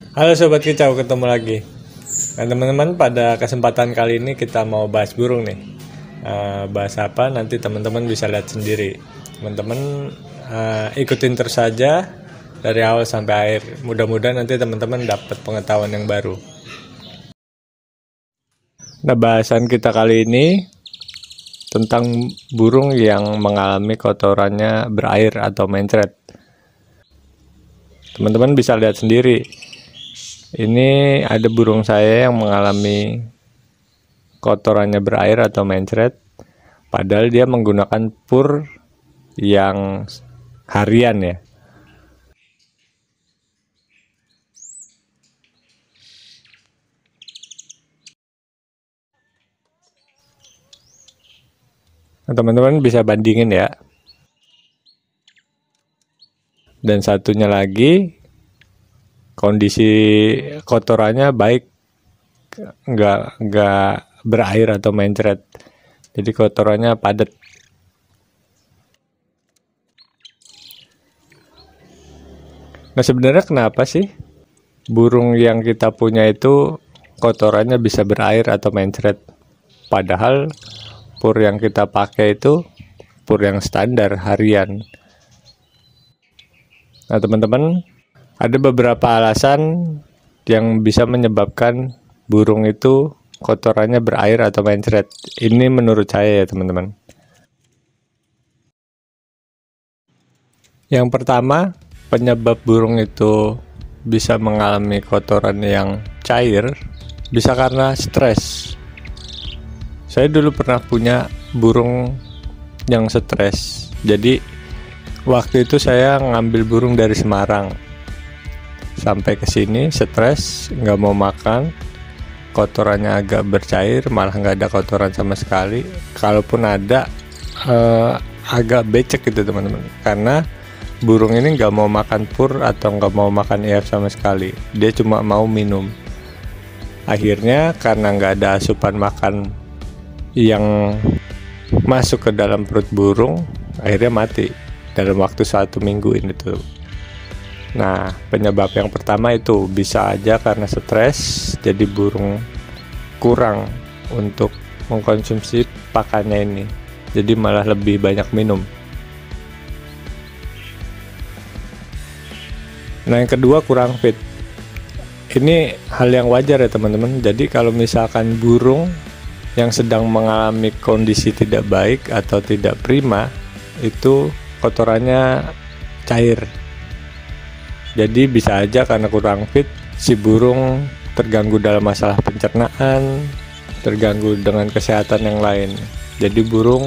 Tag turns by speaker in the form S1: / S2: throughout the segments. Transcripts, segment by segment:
S1: Halo Sobat Kicau, ketemu lagi. Nah teman-teman, pada kesempatan kali ini kita mau bahas burung nih. Bahas apa nanti teman-teman bisa lihat sendiri. Teman-teman ikutin terus saja dari awal sampai akhir. Mudah-mudahan nanti teman-teman dapat pengetahuan yang baru. Nah, bahasan kita kali ini tentang burung yang mengalami kotorannya berair atau mencret. Teman-teman bisa lihat sendiri. Ini ada burung saya yang mengalami kotorannya berair atau mencret, padahal dia menggunakan pur yang harian ya. Nah, teman-teman bisa bandingin ya. Dan satunya lagi, kondisi kotorannya baik, nggak berair atau mencret, jadi kotorannya padat. Nah sebenarnya kenapa sih burung yang kita punya itu kotorannya bisa berair atau mencret, padahal pur yang kita pakai itu pur yang standar harian. Nah teman-teman, ada beberapa alasan yang bisa menyebabkan burung itu kotorannya berair atau mencret. Ini menurut saya ya teman-teman. Yang pertama, penyebab burung itu bisa mengalami kotoran yang cair bisa karena stres. Saya dulu pernah punya burung yang stres. Jadi waktu itu saya ngambil burung dari Semarang. Sampai ke sini stres, nggak mau makan, kotorannya agak bercair, malah nggak ada kotoran sama sekali. Kalaupun ada, agak becek gitu teman-teman. Karena burung ini nggak mau makan pur atau nggak mau makan IF sama sekali. Dia cuma mau minum. Akhirnya karena nggak ada asupan makan yang masuk ke dalam perut burung, akhirnya mati dalam waktu 1 minggu ini tuh. Nah, penyebab yang pertama itu bisa aja karena stres, jadi burung kurang untuk mengkonsumsi pakannya ini, jadi malah lebih banyak minum. Nah, yang kedua kurang fit. Ini hal yang wajar ya teman-teman. Jadi kalau misalkan burung yang sedang mengalami kondisi tidak baik atau tidak prima, itu kotorannya cair. Jadi bisa aja karena kurang fit, si burung terganggu dalam masalah pencernaan, terganggu dengan kesehatan yang lain. Jadi burung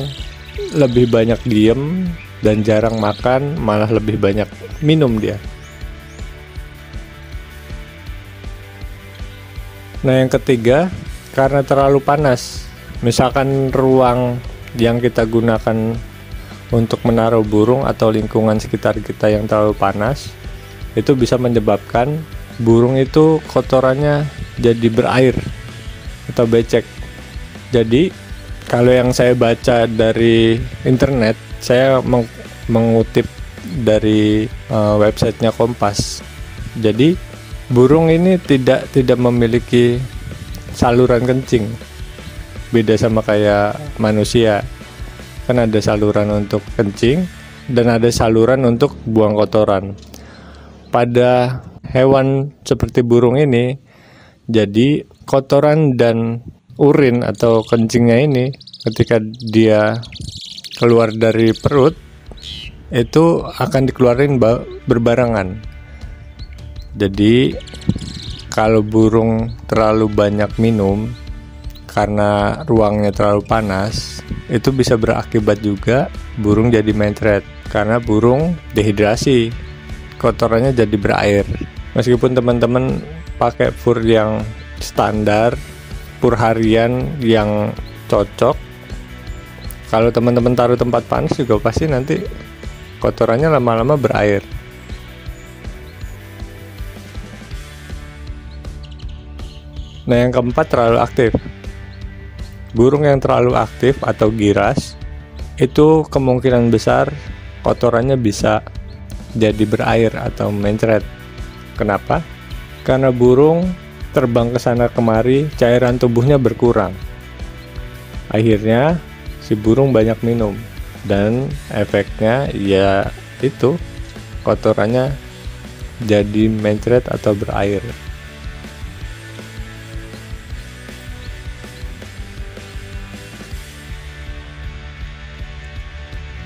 S1: lebih banyak diem dan jarang makan, malah lebih banyak minum dia. Nah yang ketiga, karena terlalu panas. Misalkan ruang yang kita gunakan untuk menaruh burung atau lingkungan sekitar kita yang terlalu panas, itu bisa menyebabkan burung itu kotorannya jadi berair atau becek. Jadi kalau yang saya baca dari internet, saya mengutip dari websitenya Kompas. Jadi burung ini tidak memiliki saluran kencing, beda sama kayak manusia. Kan ada saluran untuk kencing dan ada saluran untuk buang kotoran. Pada hewan seperti burung ini, jadi kotoran dan urin atau kencingnya ini ketika dia keluar dari perut itu akan dikeluarin berbarengan. Jadi kalau burung terlalu banyak minum karena ruangnya terlalu panas, itu bisa berakibat juga burung jadi mencret karena burung dehidrasi, kotorannya jadi berair. Meskipun teman-teman pakai pur yang standar, pur harian yang cocok, kalau teman-teman taruh tempat panas juga pasti nanti kotorannya lama-lama berair. Nah yang keempat, terlalu aktif. Burung yang terlalu aktif atau giras, itu kemungkinan besar kotorannya bisa jadi berair atau mencret. Kenapa? Karena burung terbang ke sana kemari, cairan tubuhnya berkurang. Akhirnya si burung banyak minum dan efeknya ya itu, kotorannya jadi mencret atau berair.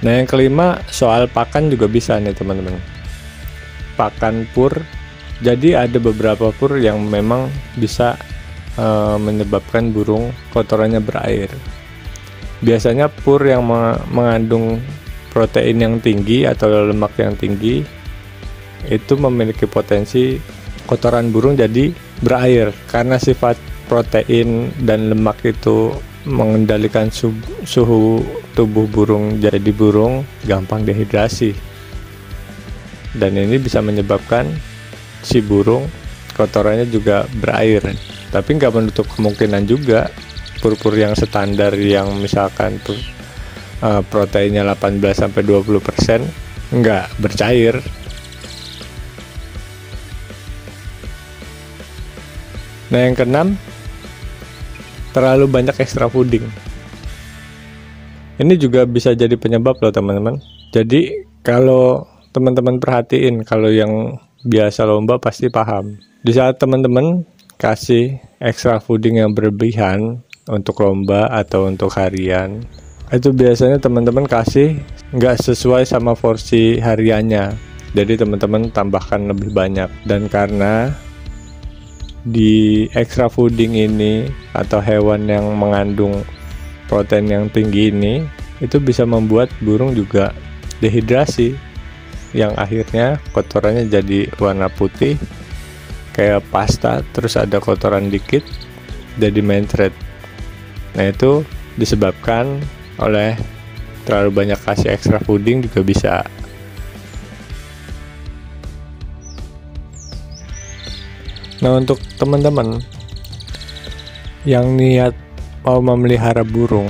S1: Nah, yang kelima, soal pakan juga bisa nih teman-teman. Pakan pur. Jadi ada beberapa pur yang memang bisa menyebabkan burung kotorannya berair. Biasanya pur yang mengandung protein yang tinggi atau lemak yang tinggi itu memiliki potensi kotoran burung jadi berair, karena sifat protein dan lemak itu mengendalikan suhu tubuh burung, jadi burung gampang dehidrasi, dan ini bisa menyebabkan si burung kotorannya juga berair. Tapi nggak menutup kemungkinan juga pur-pur yang standar yang misalkan tuh proteinnya 18-20% nggak bercair. Nah, yang keenam, terlalu banyak extra fooding. Ini juga bisa jadi penyebab loh teman-teman. Jadi kalau teman-teman perhatiin, kalau yang biasa lomba pasti paham. Di saat teman-teman kasih extra fooding yang berlebihan untuk lomba atau untuk harian, itu biasanya teman-teman kasih nggak sesuai sama porsi hariannya. Jadi teman-teman tambahkan lebih banyak, dan karena di extra fooding ini atau hewan yang mengandung protein yang tinggi ini, itu bisa membuat burung juga dehidrasi, yang akhirnya kotorannya jadi warna putih kayak pasta, terus ada kotoran dikit jadi mencret. Nah, itu disebabkan oleh terlalu banyak kasih extra fooding juga bisa. Nah, untuk teman-teman yang niat mau memelihara burung,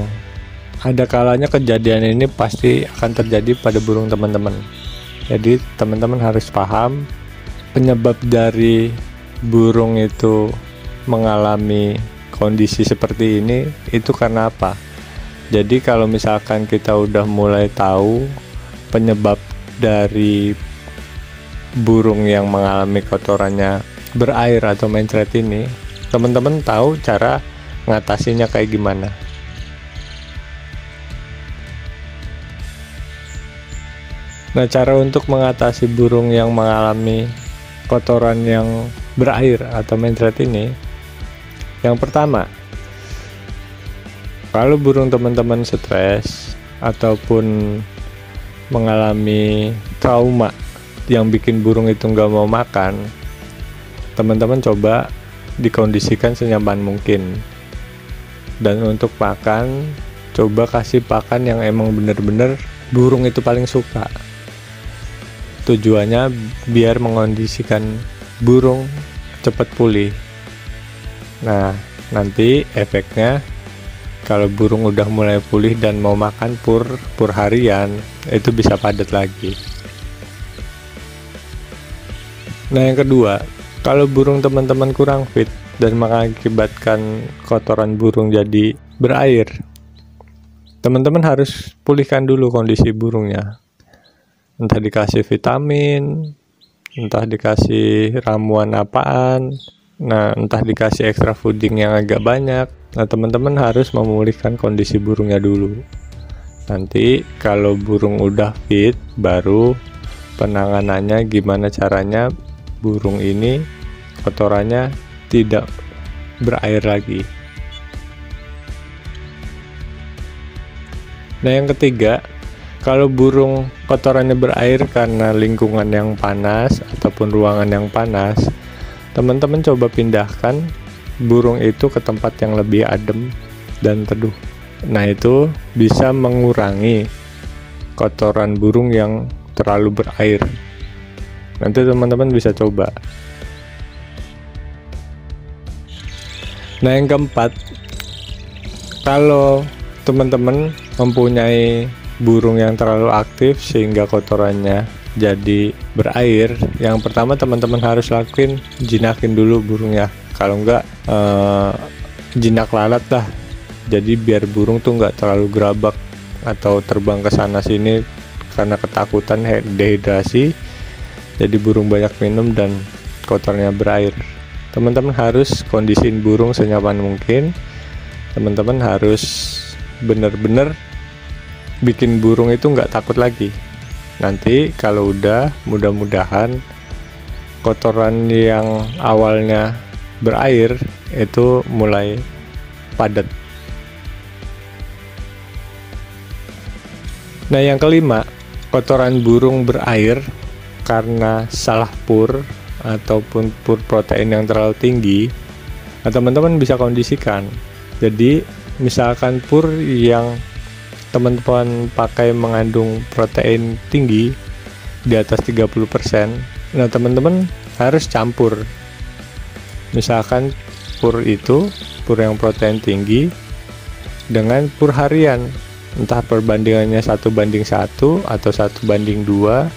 S1: ada kalanya kejadian ini pasti akan terjadi pada burung teman-teman. Jadi teman-teman harus paham penyebab dari burung itu mengalami kondisi seperti ini itu karena apa. Jadi kalau misalkan kita udah mulai tahu penyebab dari burung yang mengalami kotorannya berair atau mencret ini, teman-teman tahu cara ngatasinya kayak gimana. Nah, cara untuk mengatasi burung yang mengalami kotoran yang berair atau mencret ini, yang pertama, kalau burung teman-teman stres ataupun mengalami trauma yang bikin burung itu nggak mau makan, teman-teman coba dikondisikan senyaman mungkin. Dan untuk pakan, coba kasih pakan yang emang bener-bener burung itu paling suka. Tujuannya biar mengondisikan burung cepat pulih. Nah, nanti efeknya kalau burung udah mulai pulih dan mau makan pur harian, itu bisa padat lagi. Nah, yang kedua, kalau burung teman-teman kurang fit dan mengakibatkan kotoran burung jadi berair, teman-teman harus pulihkan dulu kondisi burungnya. Entah dikasih vitamin, entah dikasih ramuan apaan, nah entah dikasih extra fooding yang agak banyak. Nah, teman-teman harus memulihkan kondisi burungnya dulu. Nanti kalau burung udah fit, baru penanganannya gimana caranya burung ini kotorannya tidak berair lagi. Nah, yang ketiga, kalau burung kotorannya berair karena lingkungan yang panas ataupun ruangan yang panas, teman-teman coba pindahkan burung itu ke tempat yang lebih adem dan teduh. Nah, itu bisa mengurangi kotoran burung yang terlalu berair. Nanti teman-teman bisa coba. Nah, yang keempat, kalau teman-teman mempunyai burung yang terlalu aktif sehingga kotorannya jadi berair, yang pertama teman-teman harus lakuin jinakin dulu burungnya. Kalau enggak jinak lalat lah. Jadi biar burung tuh nggak terlalu gerabak atau terbang ke sana sini karena ketakutan dehidrasi. Jadi burung banyak minum dan kotornya berair. Teman-teman harus kondisiin burung senyaman mungkin. Teman-teman harus bener-bener bikin burung itu nggak takut lagi. Nanti kalau udah, mudah-mudahan kotoran yang awalnya berair itu mulai padat. Nah, yang kelima, kotoran burung berair karena salah pur ataupun pur protein yang terlalu tinggi. Nah, teman-teman bisa kondisikan. Jadi misalkan pur yang teman-teman pakai mengandung protein tinggi di atas 30%, nah teman-teman harus campur. Misalkan pur itu, pur yang protein tinggi dengan pur harian, entah perbandingannya 1:1 atau 1:2.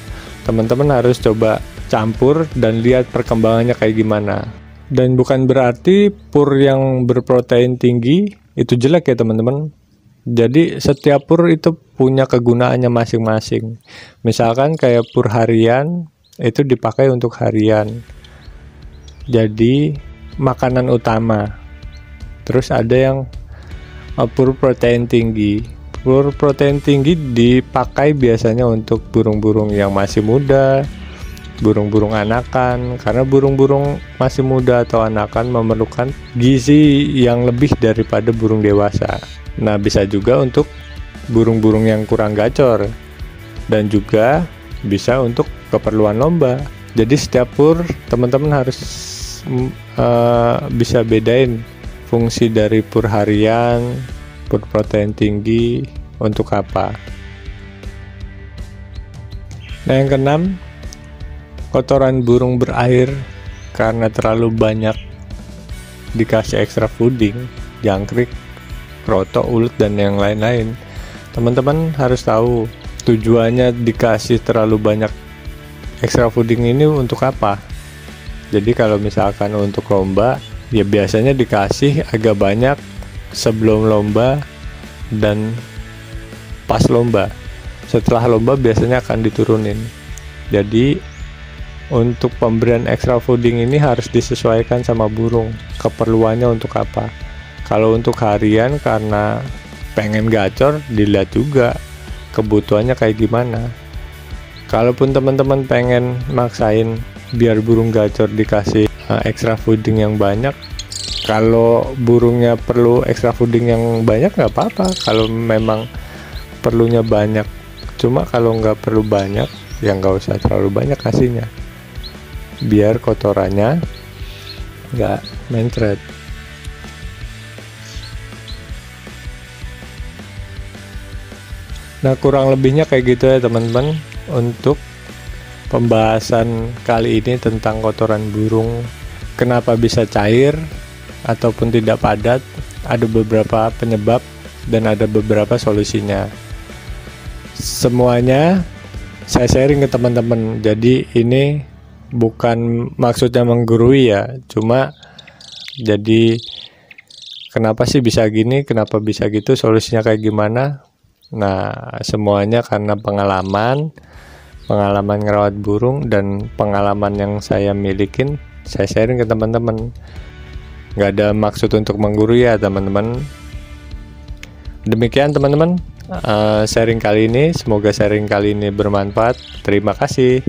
S1: Teman-teman harus coba campur dan lihat perkembangannya kayak gimana. Dan bukan berarti pur yang berprotein tinggi itu jelek ya teman-teman. Jadi setiap pur itu punya kegunaannya masing-masing. Misalkan kayak pur harian itu dipakai untuk harian, jadi makanan utama. Terus ada yang pur protein tinggi. Pur protein tinggi dipakai biasanya untuk burung-burung yang masih muda, burung-burung anakan, karena burung-burung masih muda atau anakan memerlukan gizi yang lebih daripada burung dewasa. Nah, bisa juga untuk burung-burung yang kurang gacor, dan juga bisa untuk keperluan lomba. Jadi setiap pur teman-teman harus bisa bedain fungsi dari pur harian, pur protein tinggi untuk apa. Nah, yang keenam, kotoran burung berair karena terlalu banyak dikasih extra fooding, jangkrik, kroto, ulet, dan yang lain-lain. Teman-teman harus tahu tujuannya dikasih terlalu banyak extra fooding ini untuk apa. Jadi kalau misalkan untuk lomba, ya biasanya dikasih agak banyak sebelum lomba dan pas lomba. Setelah lomba biasanya akan diturunin. Jadi untuk pemberian extra fooding ini harus disesuaikan sama burung, keperluannya untuk apa. Kalau untuk harian karena pengen gacor, dilihat juga kebutuhannya kayak gimana. Kalaupun teman-teman pengen maksain biar burung gacor dikasih extra fooding yang banyak, kalau burungnya perlu extra fooding yang banyak nggak apa-apa. Kalau memang perlunya banyak, cuma kalau nggak perlu banyak, ya nggak usah terlalu banyak kasihnya, biar kotorannya nggak mencret. Nah, kurang lebihnya kayak gitu ya teman-teman untuk pembahasan kali ini tentang kotoran burung. Kenapa bisa cair ataupun tidak padat, ada beberapa penyebab dan ada beberapa solusinya. Semuanya saya sharing ke teman-teman, jadi ini bukan maksudnya menggurui ya, cuma jadi kenapa sih bisa gini, kenapa bisa gitu, solusinya kayak gimana. Nah, semuanya karena pengalaman ngerawat burung dan pengalaman yang saya milikin, saya sharing ke teman-teman. Nggak ada maksud untuk menggurui ya teman-teman. Demikian teman-teman, sharing kali ini, semoga sharing kali ini bermanfaat. Terima kasih.